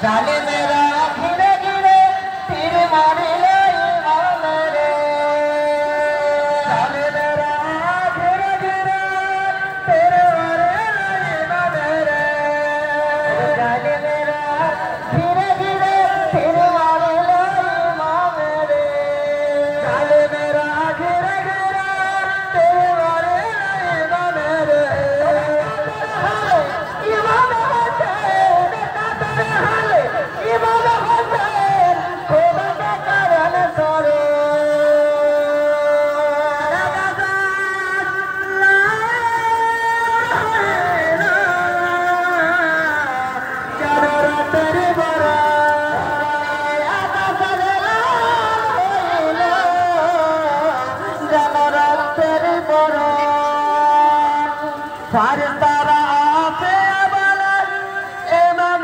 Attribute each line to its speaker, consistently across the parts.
Speaker 1: जाले मेरा घिरे घिरे तीर मारे ले इमाम रे जाले मेरा घिरे घिरे तीर मारे ले इमाम रे जाले मेरा घिरे घिरे तीर मारे ले इमाम रे जाले मेरा घिरे घिरे तीर मारे ले इमाम रे इमाम इमाम हुसैन खुदा के करन सरो तेरे बरा तेरे बरा सारे तारा आसे बला इमाम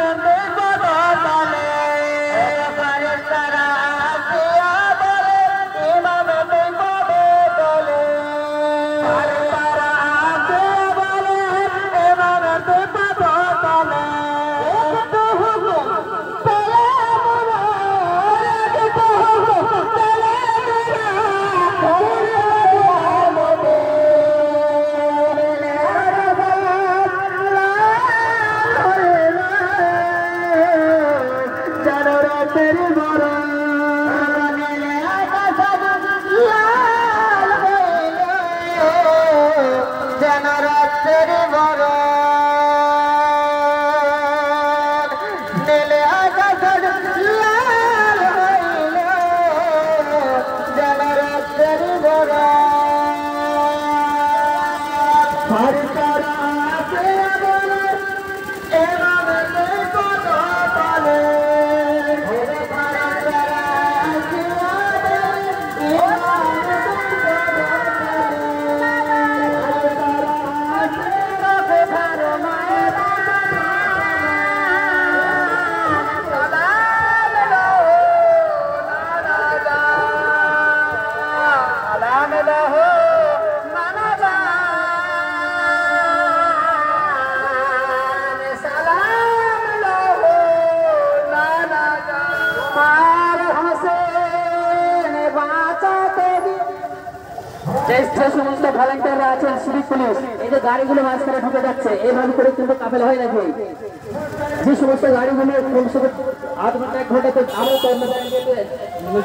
Speaker 1: সমস্ত ভলান্টিয়াররা আছেন সিভিক পুলিশ এই যে গাড়িগুলো মাঝখানে ঢুকে যাচ্ছে এইভাবে করে কিন্তু কাফেলা হয় নাকি যে সমস্ত গাড়িগুলো আধ ঘন্টা 1 ঘন্টাতে আরো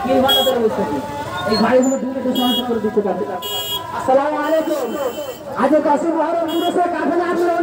Speaker 1: কি ঘন্টা ধরে বসে এই গাড়িগুলো দুটো সমস্যা করে দিতে পারবে। আসসালামু আলাইকুম। আজ কাশিম মহরম দিবসে কাফেলা আসলে